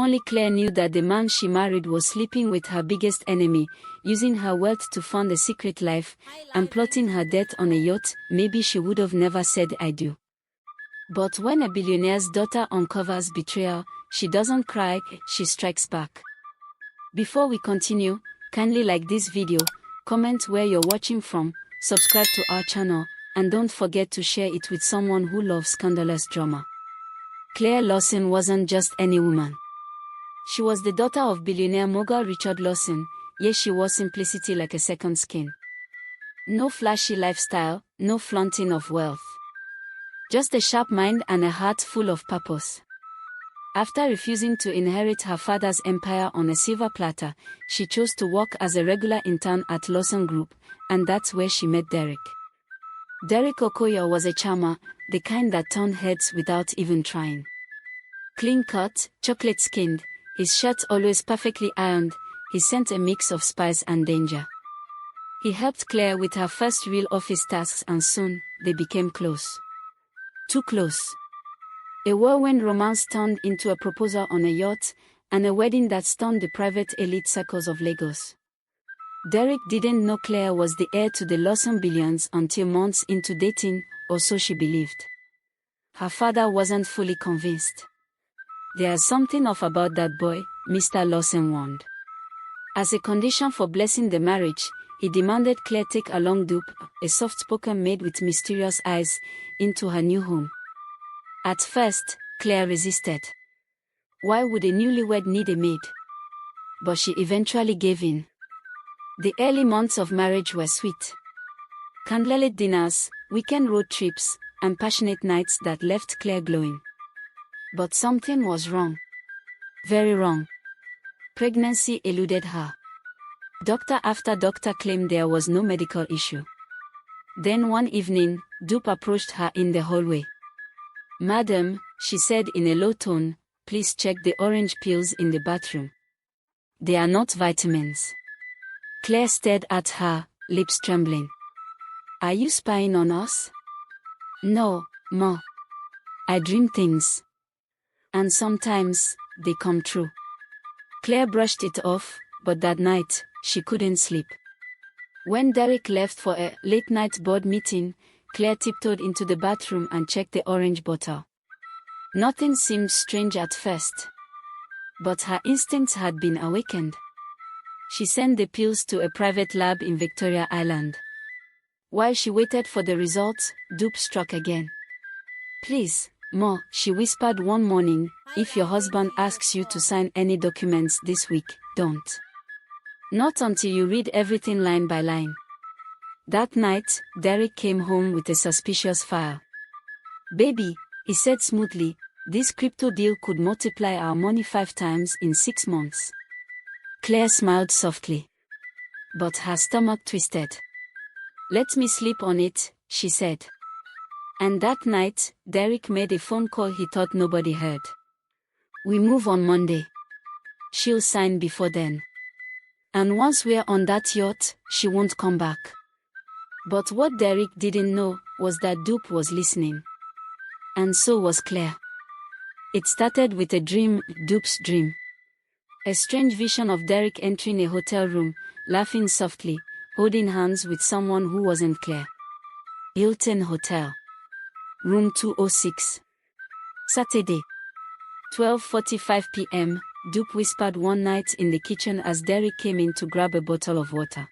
Only Claire knew that the man she married was sleeping with her biggest enemy, using her wealth to fund a secret life, and plotting her death on a yacht. Maybe she would have never said I do. But when a billionaire's daughter uncovers betrayal, she doesn't cry, she strikes back. Before we continue, kindly like this video, comment where you're watching from, subscribe to our channel, and don't forget to share it with someone who loves scandalous drama. Clare Lawson wasn't just any woman. She was the daughter of billionaire mogul Richard Lawson, yet she wore simplicity like a second skin. No flashy lifestyle, no flaunting of wealth. Just a sharp mind and a heart full of purpose. After refusing to inherit her father's empire on a silver platter, she chose to work as a regular intern at Lawson Group, and that's where she met Derek. Derek Okoye was a charmer, the kind that turned heads without even trying. Clean-cut, chocolate-skinned, his shirts always perfectly ironed, he sent a mix of spice and danger. He helped Claire with her first real office tasks, and soon, they became close. Too close. A whirlwind romance turned into a proposal on a yacht, and a wedding that stunned the private elite circles of Lagos. Derek didn't know Claire was the heir to the Lawson billions until months into dating, or so she believed. Her father wasn't fully convinced. "There's something off about that boy," Mr. Lawson warned. As a condition for blessing the marriage, he demanded Claire take along Dupe, a soft-spoken maid with mysterious eyes, into her new home. At first, Claire resisted. Why would a newlywed need a maid? But she eventually gave in. The early months of marriage were sweet. Candlelit dinners, weekend road trips, and passionate nights that left Claire glowing. But something was wrong. Very wrong. Pregnancy eluded her. Doctor after doctor claimed there was no medical issue. Then one evening, Dupe approached her in the hallway. "Madam," she said in a low tone, "please check the orange pills in the bathroom. They are not vitamins." Claire stared at her, lips trembling. "Are you spying on us?" "No, Ma. I dream things. And sometimes, they come true." Claire brushed it off, but that night, she couldn't sleep. When Derek left for a late-night board meeting, Claire tiptoed into the bathroom and checked the orange bottle. Nothing seemed strange at first. But her instincts had been awakened. She sent the pills to a private lab in Victoria Island. While she waited for the results, Dupe struck again. "Please, Ma," she whispered one morning, "if your husband asks you to sign any documents this week, don't. Not until you read everything line by line." That night, Derek came home with a suspicious file. "Baby," he said smoothly, "this crypto deal could multiply our money 5 times in 6 months. Claire smiled softly. But her stomach twisted. "Let me sleep on it," she said. And that night, Derek made a phone call he thought nobody heard. "We move on Monday. She'll sign before then. And once we're on that yacht, she won't come back." But what Derek didn't know was that Dupe was listening. And so was Claire. It started with a dream, Dupe's dream. A strange vision of Derek entering a hotel room, laughing softly, holding hands with someone who wasn't Claire. Hilton Hotel. Room 206. Saturday. 12:45 p.m., Dupe whispered one night in the kitchen as Derek came in to grab a bottle of water.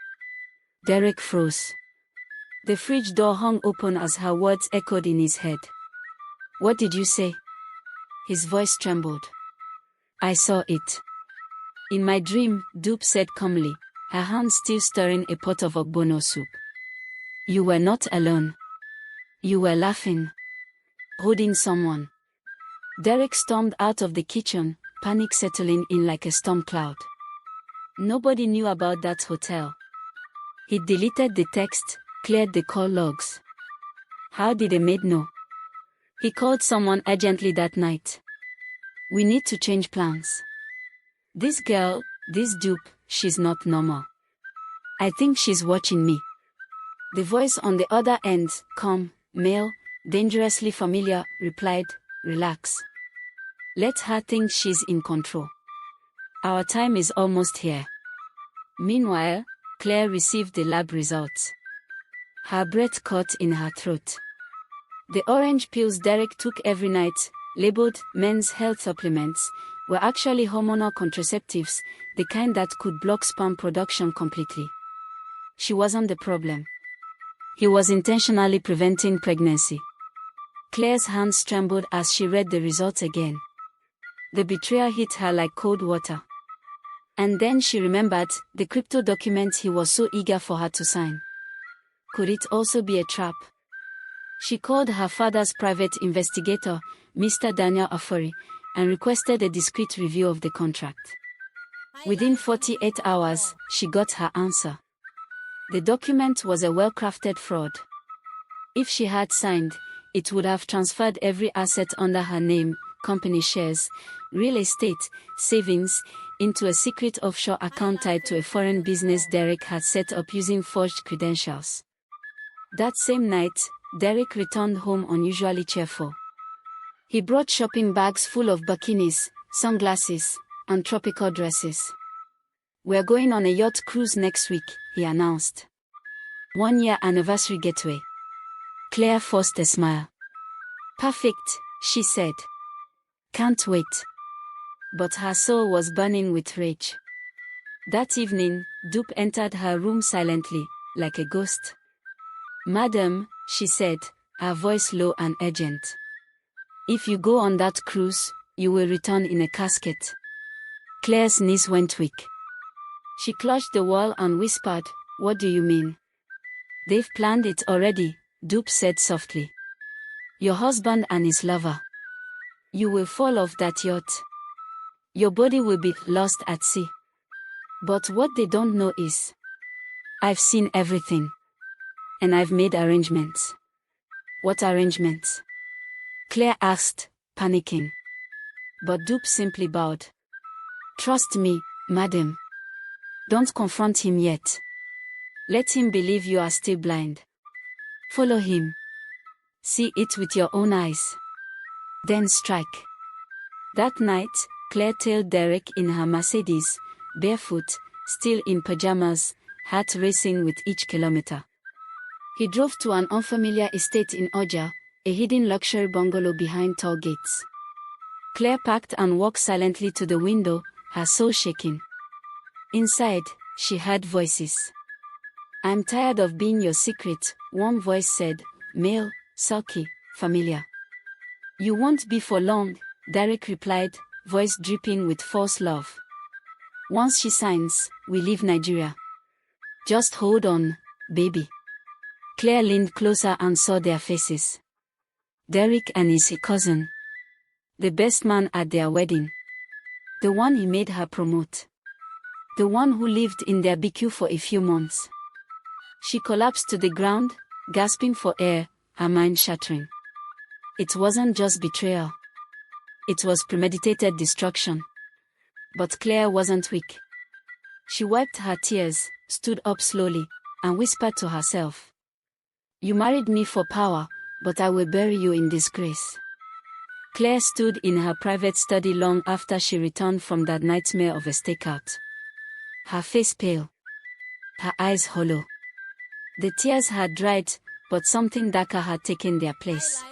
Derek froze. The fridge door hung open as her words echoed in his head. "What did you say?" His voice trembled. "I saw it. In my dream," Dupe said calmly, her hand still stirring a pot of ogbono soup. "You were not alone. You were laughing. Holding someone." Derek stormed out of the kitchen, panic settling in like a storm cloud. Nobody knew about that hotel. He deleted the text, cleared the call logs. How did a maid know? He called someone urgently that night. "We need to change plans. This girl, this Dupe, she's not normal. I think she's watching me." The voice on the other end, calm, male, dangerously familiar, replied, "Relax. Let her think she's in control." Our time is almost here. Meanwhile, Claire received the lab results. Her breath caught in her throat. The orange pills Derek took every night, labeled men's health supplements, were actually hormonal contraceptives, the kind that could block sperm production completely. She wasn't the problem. He was intentionally preventing pregnancy. Claire's hands trembled as she read the results again. The betrayal hit her like cold water. And then she remembered the crypto document he was so eager for her to sign. Could it also be a trap? She called her father's private investigator, Mr. Daniel Afori, and requested a discreet review of the contract. Within 48 hours, she got her answer. The document was a well-crafted fraud. If she had signed, it would have transferred every asset under her name, company shares, real estate, savings, into a secret offshore account tied to a foreign business Derek had set up using forged credentials. That same night, Derek returned home unusually cheerful. He brought shopping bags full of bikinis, sunglasses, and tropical dresses. "We're going on a yacht cruise next week," he announced. 1-year anniversary getaway. Claire forced a smile. "Perfect," she said. "Can't wait." But her soul was burning with rage. That evening, Dupe entered her room silently, like a ghost. "Madam," she said, her voice low and urgent. "If you go on that cruise, you will return in a casket." Claire's knees went weak. She clutched the wall and whispered, "What do you mean?" "They've planned it already," Dupe said softly. "Your husband and his lover. You will fall off that yacht. Your body will be lost at sea. But what they don't know is, I've seen everything. And I've made arrangements." "What arrangements?" Claire asked, panicking. But Dupe simply bowed. "Trust me, madam. Don't confront him yet. Let him believe you are still blind. Follow him. See it with your own eyes. Then strike." That night, Claire tailed Derek in her Mercedes, barefoot, still in pajamas, heart racing with each kilometer. He drove to an unfamiliar estate in Oja, a hidden luxury bungalow behind tall gates. Claire parked and walked silently to the window, her soul shaking. Inside, she heard voices. "I'm tired of being your secret," one voice said, male, sulky, familiar. "You won't be for long," Derek replied, voice dripping with false love. "Once she signs, we leave Nigeria. Just hold on, baby." Claire leaned closer and saw their faces. Derek and his cousin. The best man at their wedding. The one he made her promote. The one who lived in their BQ for a few months. She collapsed to the ground, gasping for air, her mind shattering. It wasn't just betrayal. It was premeditated destruction. But Claire wasn't weak. She wiped her tears, stood up slowly, and whispered to herself. "You married me for power, but I will bury you in disgrace." Claire stood in her private study long after she returned from that nightmare of a stakeout. Her face pale. Her eyes hollow. The tears had dried, but something darker had taken their place.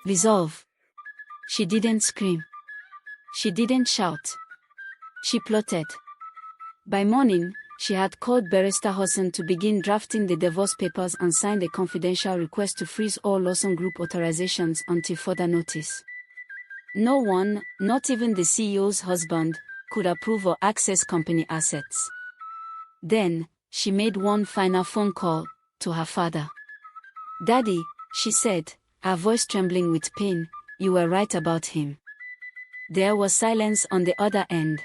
Resolve. She didn't scream. She didn't shout. She plotted. By morning, she had called Barrister Hudson to begin drafting the divorce papers and signed a confidential request to freeze all Lawson Group authorizations until further notice. No one, not even the CEO's husband, could approve or access company assets. Then, she made one final phone call to her father. "Daddy," she said, her voice trembling with pain, "you were right about him." There was silence on the other end.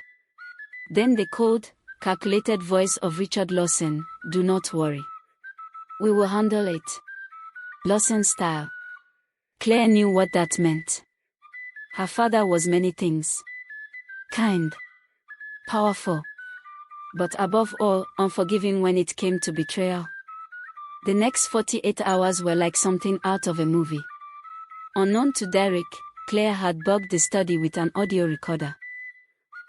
Then the cold, calculated voice of Richard Lawson, "Do not worry. We will handle it. Lawson style." Claire knew what that meant. Her father was many things. Kind. Powerful. But above all, unforgiving when it came to betrayal. The next 48 hours were like something out of a movie. Unknown to Derek, Claire had bugged the study with an audio recorder.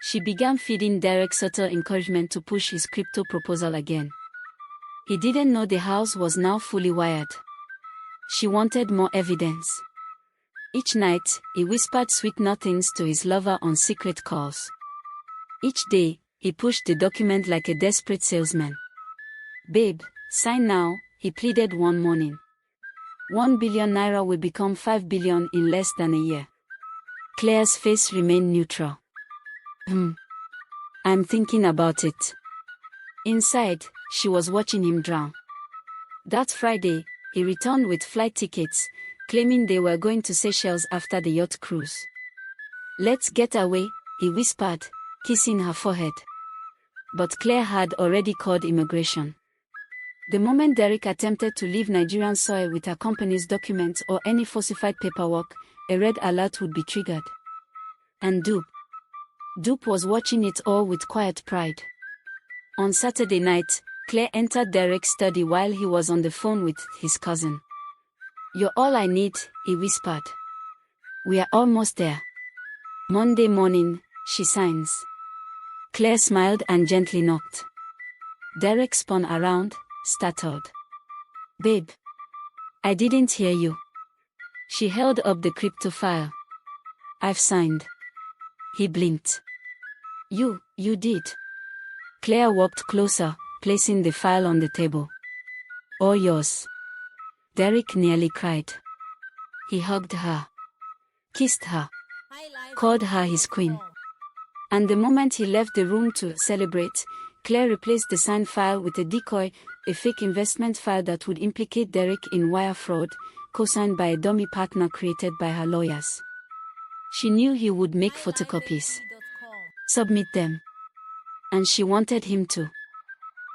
She began feeding Derek subtle encouragement to push his crypto proposal again. He didn't know the house was now fully wired. She wanted more evidence. Each night, he whispered sweet nothings to his lover on secret calls. Each day, he pushed the document like a desperate salesman. "Babe, sign now," he pleaded one morning. 1 billion naira will become 5 billion in less than a year. Claire's face remained neutral. I'm thinking about it." Inside, she was watching him drown. That Friday, he returned with flight tickets, claiming they were going to Seychelles after the yacht cruise. "Let's get away," he whispered, kissing her forehead. But Clare had already called immigration. The moment Derek attempted to leave Nigerian soil with her company's documents or any falsified paperwork, a red alert would be triggered. And Dupe was watching it all with quiet pride. On Saturday night, Claire entered Derek's study while he was on the phone with his cousin. "You're all I need," he whispered. "We are almost there." "Monday morning," she signs. Claire smiled and gently knocked. Derek spun around, startled. "Babe, I didn't hear you." She held up the crypto file. "I've signed." He blinked. You did." Claire walked closer, placing the file on the table. "All yours." Derek nearly cried. He hugged her, kissed her, called her his queen. And the moment he left the room to celebrate, Claire replaced the signed file with a decoy, a fake investment file that would implicate Derek in wire fraud, co-signed by a dummy partner created by her lawyers. She knew he would make photocopies, submit them, and she wanted him to.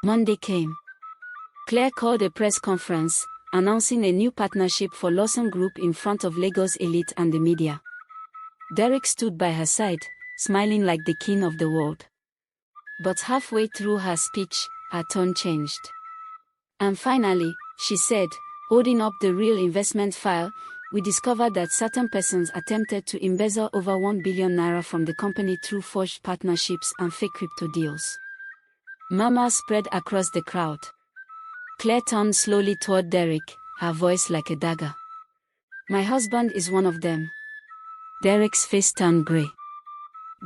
Monday came. Claire called a press conference, announcing a new partnership for Lawson Group in front of Lagos elite and the media. Derek stood by her side, smiling like the king of the world. But halfway through her speech, her tone changed. "And finally," she said, holding up the real investment file, "we discovered that certain persons attempted to embezzle over 1 billion naira from the company through forged partnerships and fake crypto deals." Murmurs spread across the crowd. Claire turned slowly toward Derek, her voice like a dagger. "My husband is one of them." Derek's face turned grey.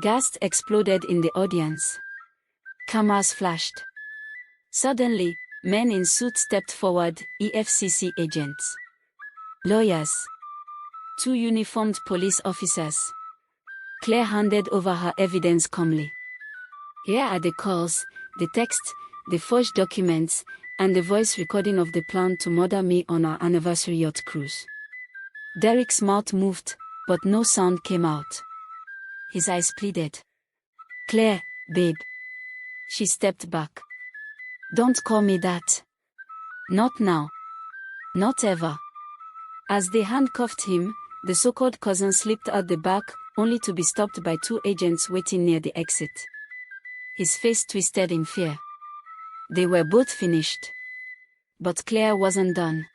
Gasps exploded in the audience. Cameras flashed. Suddenly, men in suits stepped forward, EFCC agents, lawyers, 2 uniformed police officers. Claire handed over her evidence calmly. "Here are the calls, the text, the forged documents, and the voice recording of the plan to murder me on our anniversary yacht cruise." Derek's mouth moved, but no sound came out. His eyes pleaded. "Claire, babe." She stepped back. "Don't call me that. Not now. Not ever." As they handcuffed him, the so-called cousin slipped out the back, only to be stopped by 2 agents waiting near the exit. His face twisted in fear. They were both finished. But Claire wasn't done.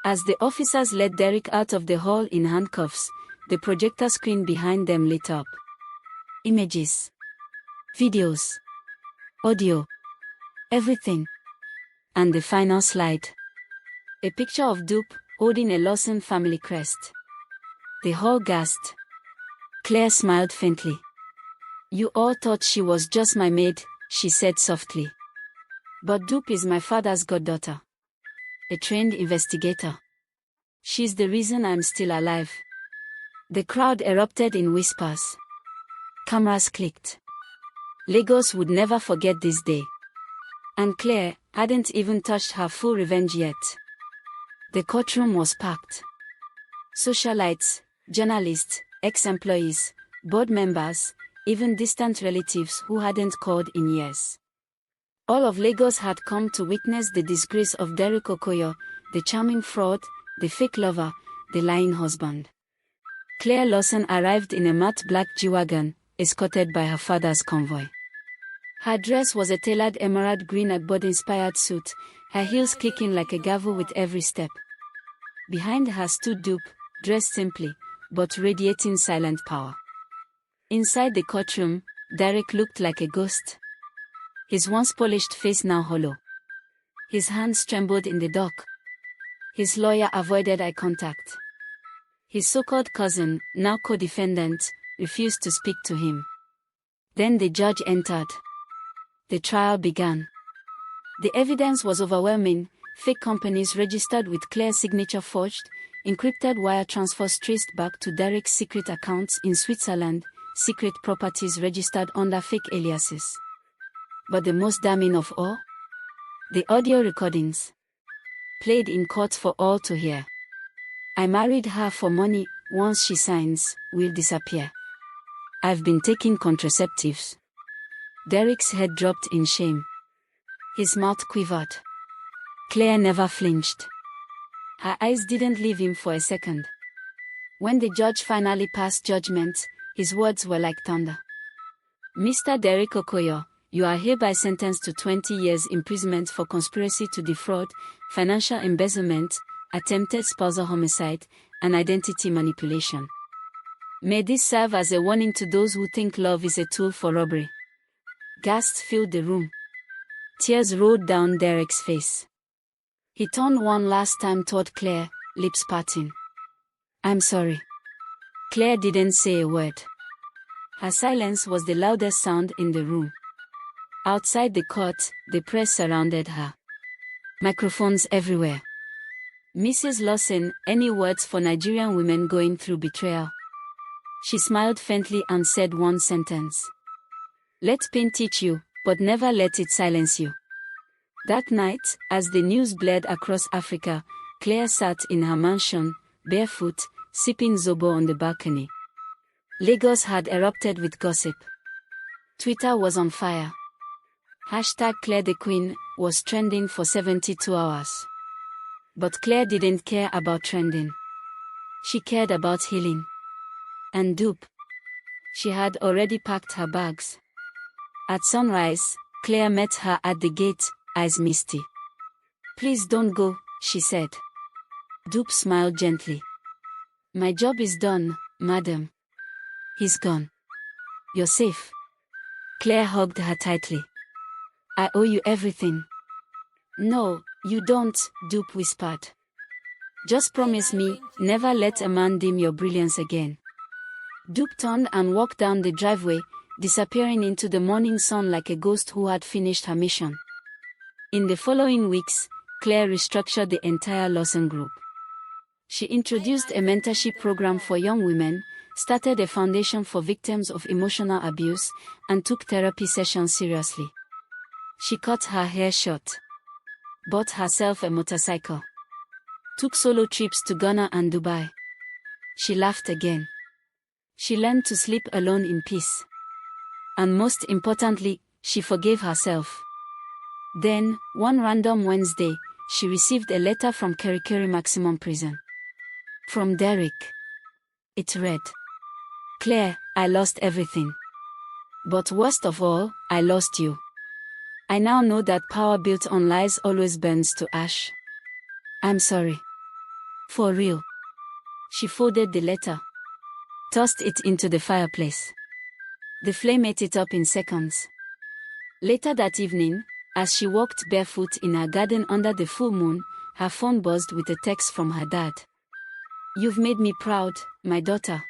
As the officers led Derek out of the hall in handcuffs, the projector screen behind them lit up. Images, videos, audio, everything. And the final slide. A picture of Dupe, holding a Lawson family crest. They all gasped. Claire smiled faintly. "You all thought she was just my maid," she said softly. "But Dupe is my father's goddaughter. A trained investigator. She's the reason I'm still alive." The crowd erupted in whispers. Cameras clicked. Lagos would never forget this day. And Claire hadn't even touched her full revenge yet. The courtroom was packed. Socialites, journalists, ex-employees, board members, even distant relatives who hadn't called in years. All of Lagos had come to witness the disgrace of Derek Okoyo, the charming fraud, the fake lover, the lying husband. Claire Lawson arrived in a matte black G-Wagon, escorted by her father's convoy. Her dress was a tailored emerald green Agbod-inspired suit, her heels clicking like a gavel with every step. Behind her stood Dupe, dressed simply, but radiating silent power. Inside the courtroom, Derek looked like a ghost. His once polished face now hollow. His hands trembled in the dock. His lawyer avoided eye contact. His so-called cousin, now co-defendant, refused to speak to him. Then the judge entered. The trial began. The evidence was overwhelming. Fake companies registered with Clare's signature forged, encrypted wire transfers traced back to Derek's secret accounts in Switzerland, secret properties registered under fake aliases. But the most damning of all? The audio recordings. Played in court for all to hear. I married her for money, once she signs, we'll disappear. I've been taking contraceptives. Derek's head dropped in shame. His mouth quivered. Clare never flinched. Her eyes didn't leave him for a second. When the judge finally passed judgment, his words were like thunder. Mr. Derek Okoye, you are hereby sentenced to 20 years imprisonment for conspiracy to defraud, financial embezzlement, attempted spousal homicide, and identity manipulation. May this serve as a warning to those who think love is a tool for robbery. Gasps filled the room. Tears rolled down Derek's face. He turned one last time toward Clare, lips parting. I'm sorry. Clare didn't say a word. Her silence was the loudest sound in the room. Outside the court, the press surrounded her. Microphones everywhere. Mrs. Lawson, any words for Nigerian women going through betrayal? She smiled faintly and said one sentence. Let pain teach you, but never let it silence you. That night, as the news bled across Africa, Clare sat in her mansion, barefoot, sipping zobo on the balcony. Lagos had erupted with gossip. Twitter was on fire. Hashtag Clare the Queen was trending for 72 hours. But Clare didn't care about trending. She cared about healing. And dupe. She had already packed her bags. At sunrise, Clare met her at the gate, eyes misty. Please don't go, she said. Dupe smiled gently. My job is done, madam. He's gone. You're safe. Clare hugged her tightly. I owe you everything. No, you don't, Dupe whispered. Just promise me, never let a man dim your brilliance again. Dupe turned and walked down the driveway, disappearing into the morning sun like a ghost who had finished her mission. In the following weeks, Clare restructured the entire Lawson Group. She introduced a mentorship program for young women, started a foundation for victims of emotional abuse, and took therapy sessions seriously. She cut her hair short, bought herself a motorcycle, took solo trips to Ghana and Dubai. She laughed again. She learned to sleep alone in peace. And most importantly, she forgave herself. Then, one random Wednesday, she received a letter from Kirikiri Maximum Prison. From Derek. It read, Clare, I lost everything. But worst of all, I lost you. I now know that power built on lies always burns to ash. I'm sorry. For real. She folded the letter. Tossed it into the fireplace. The flame ate it up in seconds. Later that evening, as she walked barefoot in her garden under the full moon, her phone buzzed with a text from her dad. You've made me proud, my daughter.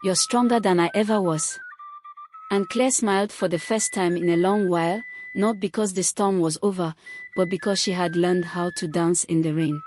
You're stronger than I ever was. And Clare smiled for the first time in a long while, not because the storm was over, but because she had learned how to dance in the rain.